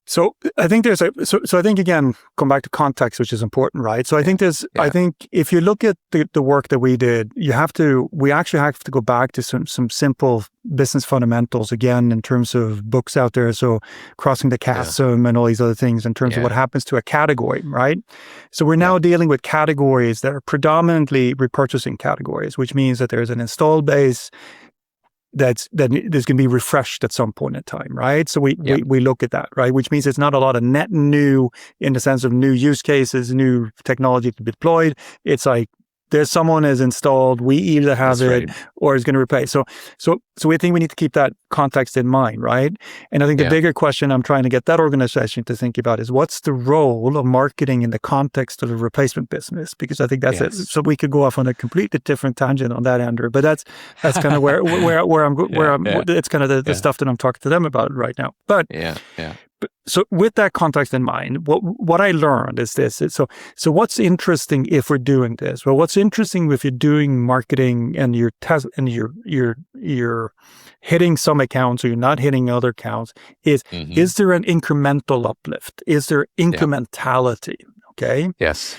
So I think so I think again, come back to context, which is important, right? So I think I think if you look at the work that we did, we actually have to go back to some simple business fundamentals again, in terms of books out there. So crossing the chasm and all these other things in terms of what happens to a category, right? So we're now dealing with categories that are predominantly repurchasing categories, which means that there's an installed base that is going to be refreshed at some point in time, right? So we look at that, right? Which means it's not a lot of net new in the sense of new use cases, new technology to be deployed. It's like there's someone is installed, we either have or is going to replace. So we think we need to keep that context in mind, right? And I think the bigger question I'm trying to get that organization to think about is what's the role of marketing in the context of the replacement business? Because I think that's it. So we could go off on a completely different tangent on that, Andrew. But that's kind of where I'm. It's kind of the stuff that I'm talking to them about right now. But so with that context in mind, what I learned is this. So what's interesting if we're doing this? Well, what's interesting if you're doing marketing and you're hitting some accounts or you're not hitting other accounts is there an incremental uplift? Is there incrementality? Okay. Yes.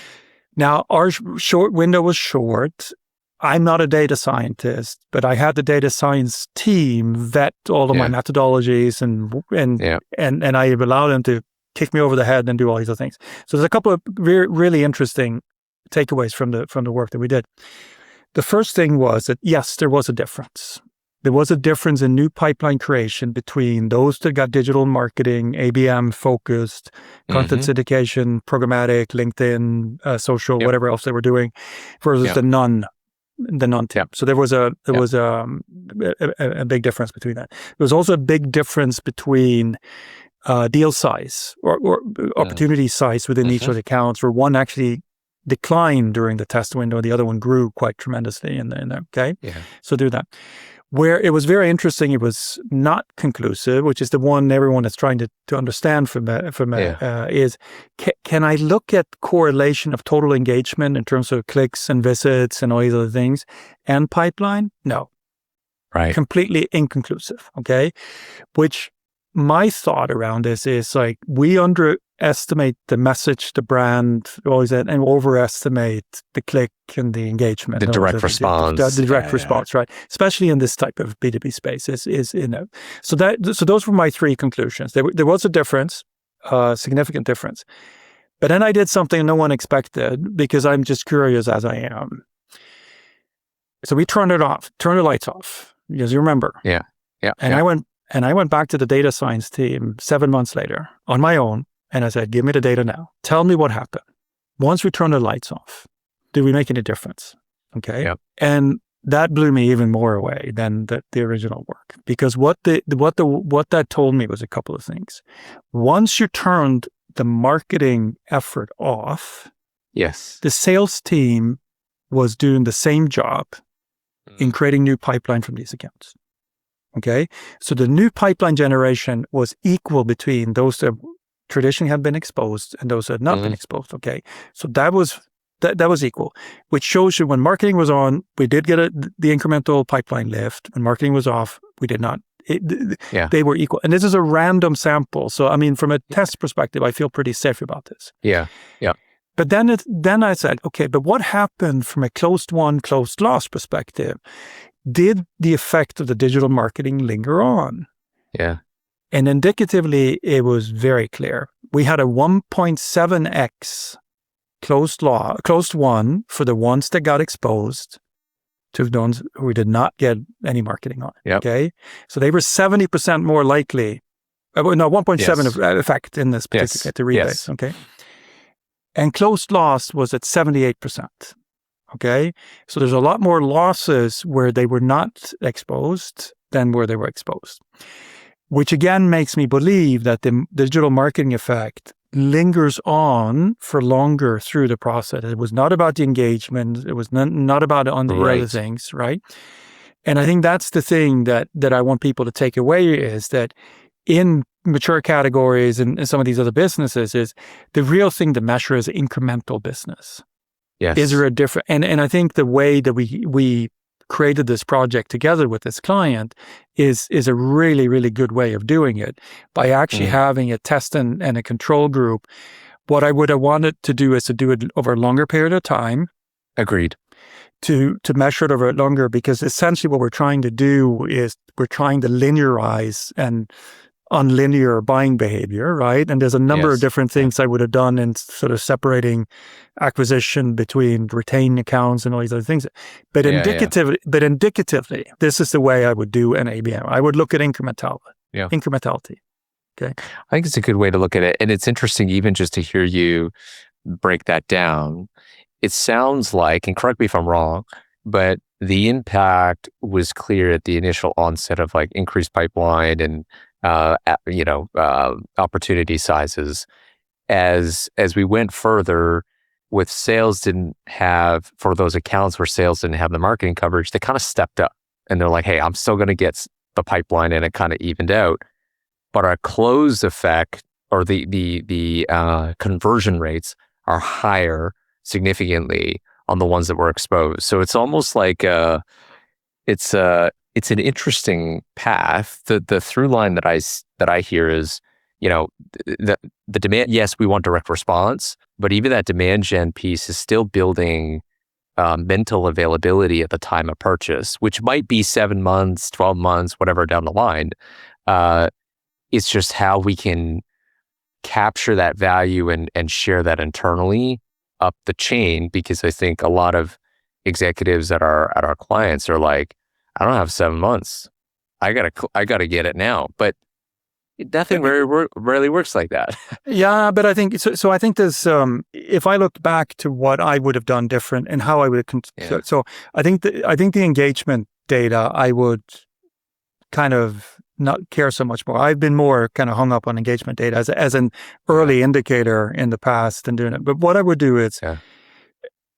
Now our short window was short. I'm not a data scientist, but I had the data science team vet all of my methodologies and I allowed them to kick me over the head and do all these other things. So there's a couple of really interesting takeaways from the work that we did. The first thing was that yes, there was a difference. There was a difference in new pipeline creation between those that got digital marketing, ABM focused, content syndication, programmatic, LinkedIn, social, whatever else they were doing, versus the non-team. So there was a big difference between that. There was also a big difference between deal size or opportunity size within each of the accounts, where one actually declined during the test window, the other one grew quite tremendously in there. Okay, so do that. Where it was very interesting, it was not conclusive, which is the one everyone is trying to understand is can I look at correlation of total engagement in terms of clicks and visits and all these other things and pipeline? No. Right. Completely inconclusive. Okay. Which my thought around this is like we underestimate the message, the brand, always that, and overestimate the click and the engagement, the direct response, the direct response, right? Especially in this type of B2B space, So those were my three conclusions. There was a difference, significant difference, but then I did something no one expected because I'm just curious as I am. So we turned the lights off, because you remember, And I went back to the data science team 7 months later on my own. And I said, give me the data now. Tell me what happened. Once we turned the lights off, did we make any difference? Okay. Yep. And that blew me even more away than the original work, because what that told me was a couple of things. Once you turned the marketing effort off, Yes. the sales team was doing the same job in creating new pipeline from these accounts. Okay. So the new pipeline generation was equal between those that traditionally had been exposed and those that had not been exposed. Okay. So that was equal, which shows you when marketing was on, we did get the incremental pipeline lift. When marketing was off, we did not. They were equal. And this is a random sample. So, I mean, from a test perspective, I feel pretty safe about this. Yeah. Yeah. But then I said, okay, but what happened from a closed won, closed loss perspective? Did the effect of the digital marketing linger on? Yeah. And indicatively, it was very clear. We had a 1.7x closed won for the ones that got exposed to the ones who did not get any marketing on. Yep. Okay. So they were 70% more likely. 1.7 effect in this particular the rebate. Yes. Okay. And closed loss was at 78%. Okay. So there's a lot more losses where they were not exposed than where they were exposed, which again makes me believe that the digital marketing effect lingers on for longer through the process. It was not about the engagement. It was not about on the other things, right? And I think that's the thing that I want people to take away is that in mature categories and some of these other businesses is the real thing to measure is incremental business. Yes. Is there a different, and I think the way that we created this project together with this client is a really, really good way of doing it by actually having a test and a control group. What I would have wanted to do is to do it over a longer period of time. Agreed. To measure it over longer, because essentially what we're trying to do is we're trying to linearize and unlinear buying behavior, right? And there's a number of different things I would have done in sort of separating acquisition between retained accounts and all these other things. But indicatively, this is the way I would do an ABM. I would look at incrementality. Yeah. Incrementality. Okay. I think it's a good way to look at it. And it's interesting even just to hear you break that down. It sounds like, and correct me if I'm wrong, but the impact was clear at the initial onset of like increased pipeline and opportunity sizes. As we went further, with sales didn't have, for those accounts where sales didn't have the marketing coverage, they kind of stepped up and they're like, hey, I'm still going to get the pipeline, and it kind of evened out. But our close effect or the conversion rates are higher significantly on the ones that were exposed. So it's almost like it's an interesting path. The through line that I hear is, the demand. Yes, we want direct response, but even that demand gen piece is still building mental availability at the time of purchase, which might be 7 months, 12 months, whatever down the line. It's just how we can capture that value and share that internally up the chain, because I think a lot of executives at our clients are like, I don't have 7 months. I gotta get it now. But nothing rarely works like that. Yeah, but I think so. I think there's if I looked back to what I would have done different and how I would have so I think the engagement data I would kind of not care so much more. I've been more kind of hung up on engagement data as an early indicator in the past and doing it. But what I would do is,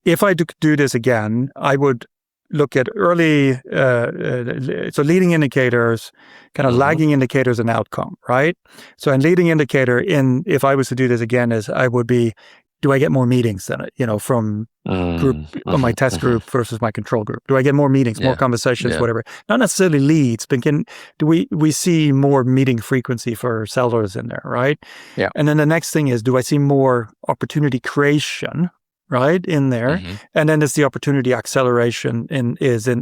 if I do this again, I would look at early, so leading indicators, kind of lagging indicators and outcome, right? So a leading indicator if I was to do this again is I would be, do I get more meetings than from group on my test group versus my control group? Do I get more meetings, more conversations, whatever? Not necessarily leads, but do we see more meeting frequency for sellers in there, right? Yeah. And then the next thing is, do I see more opportunity creation, right, in there? And then there's the opportunity acceleration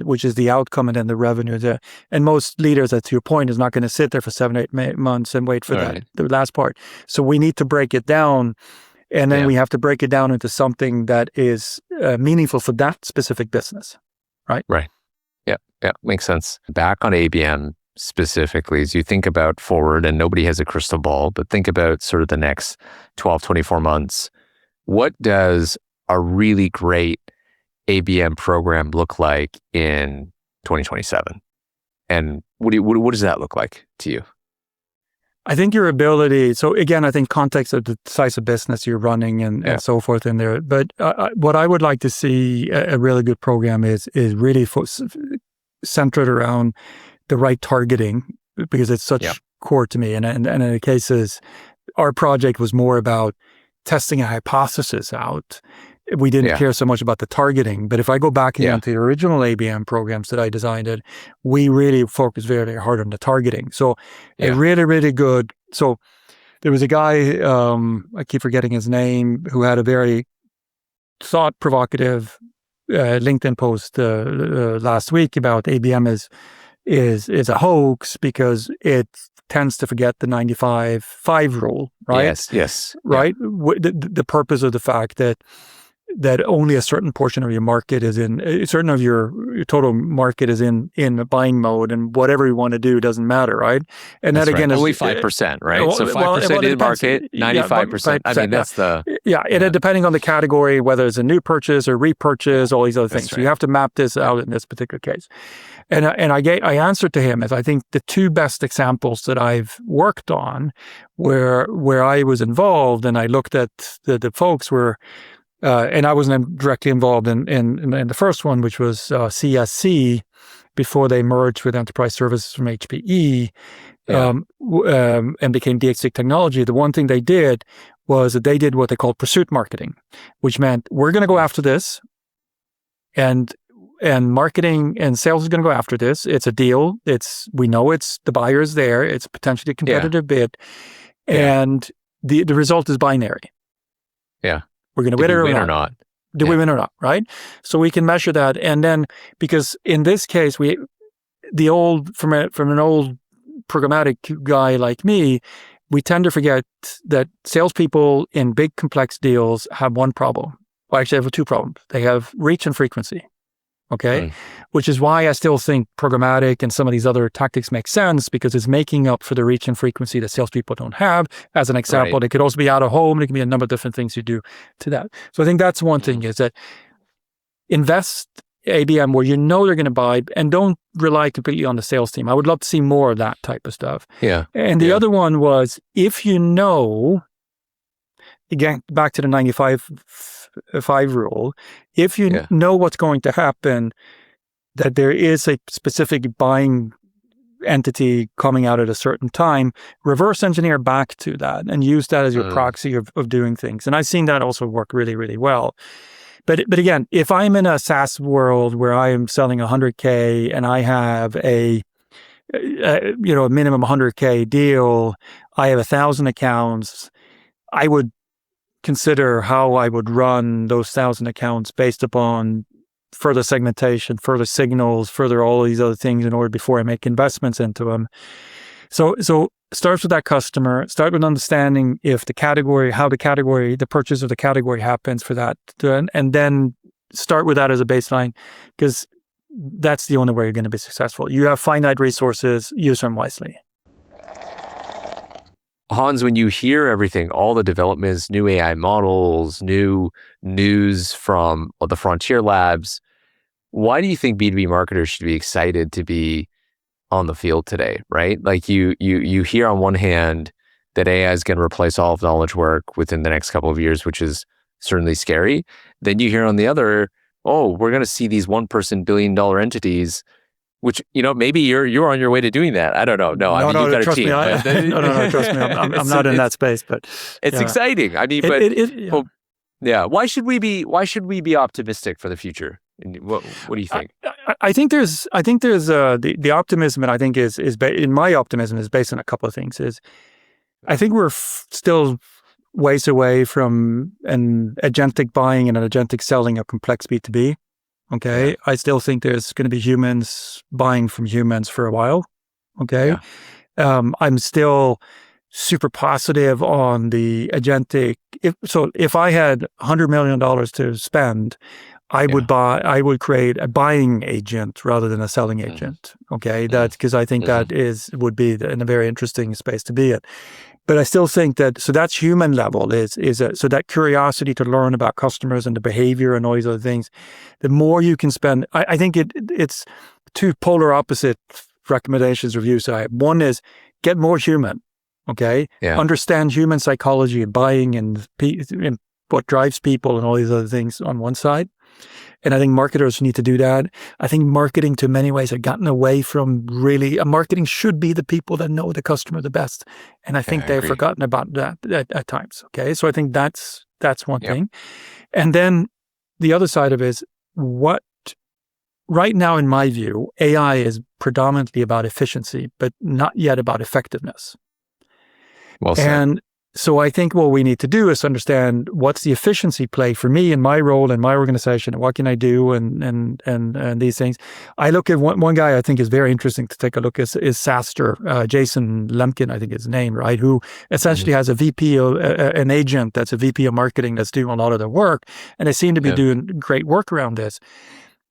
which is the outcome, and then the revenue there. And most leaders, to your point, is not going to sit there for 7-8 months and wait for the last part. So we need to break it down. And then we have to break it down into something that is meaningful for that specific business, right? Right. Yeah. Makes sense. Back on ABM specifically, as you think about forward, and nobody has a crystal ball, but think about sort of the next 12, 24 months. What does a really great ABM program look like in 2027? And what does that look like to you? I think your ability, so again, I think context of the size of business you're running and so forth in there. But what I would like to see a really good program is really centered around the right targeting, because it's such core to me. And in the cases, our project was more about testing a hypothesis out. We didn't care so much about the targeting. But if I go back into the original ABM programs that I designed, we really focused very hard on the targeting. So a really, really good, so there was a guy, I keep forgetting his name, who had a very thought-provocative LinkedIn post last week about ABM is a hoax because it tends to forget the 95-5 rule, right? Yes. Right? The purpose of the fact that only a certain portion of your market is certain of your total market is in buying mode, and whatever you want to do doesn't matter, right? And that's that again right. is only 5%, right? So 5% in the market, 95%. I mean, that's and depending on the category, whether it's a new purchase or repurchase, all these other things. Right. So you have to map this out in this particular case. And I answered to him as I think the two best examples that I've worked on where I was involved, and I looked at the folks were. And I wasn't directly involved in the first one, which was CSC, before they merged with Enterprise Services from HPE and became DXC Technology. The one thing they did was that they did what they called pursuit marketing, which meant we're going to go after this, and marketing and sales is going to go after this. It's a deal. We know it's the buyer's there. It's potentially a competitive bid, and the result is binary. Yeah. We're going to win or not. Did we win or not, right? So we can measure that. And then, because in this case, from an old programmatic guy like me, we tend to forget that salespeople in big complex deals have one problem. Well, actually, they have two problems. They have reach and frequency. Okay. Which is why I still think programmatic and some of these other tactics make sense, because it's making up for the reach and frequency that salespeople don't have. As an example, It could also be out of home. It can be a number of different things you do to that. So I think that's one thing, is that invest ABM where you know they're going to buy, and don't rely completely on the sales team. I would love to see more of that type of stuff. Yeah. And the other one was, if you know, again, back to the 95-5 rule, if you know what's going to happen, that there is a specific buying entity coming out at a certain time, reverse engineer back to that and use that as your proxy of doing things. And I've seen that also work really, really well. But again, if I'm in a SaaS world where I am selling $100K and I have a minimum $100K deal, I have 1,000 accounts, I would consider how I would run those 1,000 accounts based upon further segmentation, further signals, further all these other things in order before I make investments into them. So starts with that customer, start with understanding if the purchase of the category happens for that, and then start with that as a baseline, because that's the only way you're going to be successful. You have finite resources, use them wisely. Hans, when you hear everything, all the developments, new AI models, new news from the frontier labs, why do you think B2B marketers should be excited to be on the field today, right? Like you hear on one hand that AI is going to replace all of knowledge work within the next couple of years, which is certainly scary. Then you hear on the other, we're going to see these one-person billion-dollar entities, which, maybe you're on your way to doing that. I don't know. No, I mean, you've got a team. No, trust me. I'm not in that space, but it's exciting. I mean, why should we be optimistic for the future? What do you think? I think there's the optimism, and I think is in my optimism is based on a couple of things. I think we're still ways away from an agentic buying and an agentic selling of complex B2B. Okay. Yeah. I still think there's going to be humans buying from humans for a while. Okay. Yeah. I'm still super positive on the agentic. If I had $100 million to spend, I would create a buying agent rather than a selling agent. Okay. That's because I think that would be in a very interesting space to be in. But I still think that, so that's human level so that curiosity to learn about customers and the behavior and all these other things, the more you can spend, I think it's two polar opposite recommendations, reviews I have. One is get more human, okay? Yeah. Understand human psychology and buying and what drives people and all these other things on one side. And I think marketers need to do that. I think marketing, to many ways, have gotten away from really. Marketing should be the people that know the customer the best, and I think they've forgotten about that at times. Okay, so I think that's one thing. And then the other side of it is what. Right now, in my view, AI is predominantly about efficiency, but not yet about effectiveness. Well said. And so I think what we need to do is understand what's the efficiency play for me in my role in my organization, and what can I do, and these things. I look at one guy I think is very interesting to take a look at is SaaStr, Jason Lemkin, I think is his name, right? Who essentially has a VP, an agent that's a VP of marketing that's doing a lot of the work, and they seem to be doing great work around this.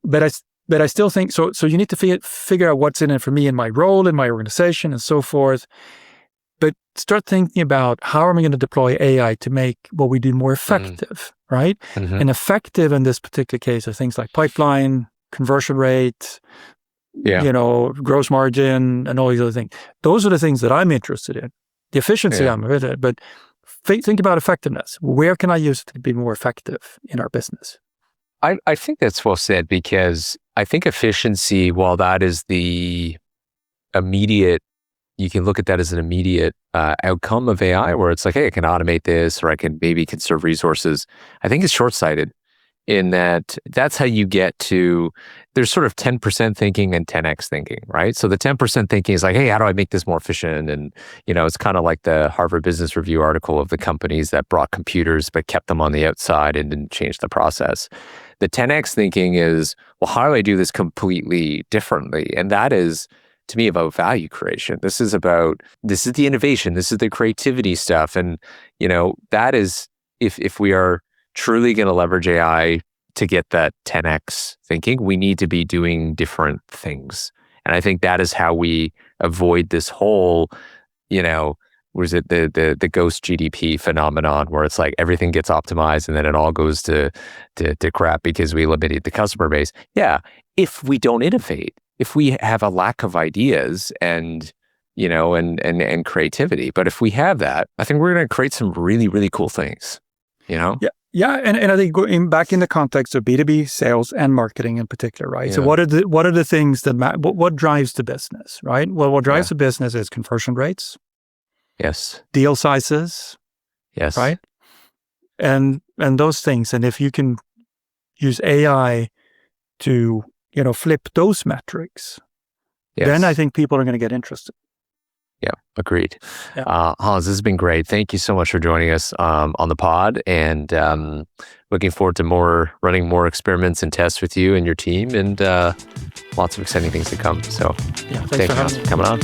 But I still think so. You need to figure out what's in it for me in my role in my organization and so forth. But start thinking about how am I going to deploy AI to make what we do more effective, right? And effective in this particular case are things like pipeline, conversion rate, gross margin, and all these other things. Those are the things that I'm interested in. The efficiency, I'm with it, but think about effectiveness. Where can I use it to be more effective in our business? I think that's well said, because I think efficiency, while that is the immediate, you can look at that as an immediate outcome of AI, where it's like, hey, I can automate this, or I can maybe conserve resources. I think it's short-sighted in that that's how you get to, there's sort of 10% thinking and 10x thinking, right? So the 10% thinking is like, hey, how do I make this more efficient? And, it's kind of like the Harvard Business Review article of the companies that brought computers but kept them on the outside and didn't change the process. The 10x thinking is, well, how do I do this completely differently? And that is, to me, about value creation. This is the innovation. This is the creativity stuff. And, that is, if we are truly going to leverage AI to get that 10x thinking, we need to be doing different things. And I think that is how we avoid this whole, was it the ghost GDP phenomenon, where it's like everything gets optimized and then it all goes to crap because we limited the customer base. Yeah, if we don't innovate, if we have a lack of ideas and and creativity, but if we have that, I think we're going to create some really, really cool things. Yeah, and I think going back in the context of B2B sales and marketing in particular, right? Yeah. So what are the things that what drives the business, right? Well, what drives the business is conversion rates. Yes. Deal sizes. Yes. Right? And those things. And if you can use AI to, flip those metrics, then I think people are going to get interested. Yeah, agreed. Yeah. Hans, this has been great. Thank you so much for joining us on the pod, and looking forward to running more experiments and tests with you and your team, and lots of exciting things to come. So thanks for coming on.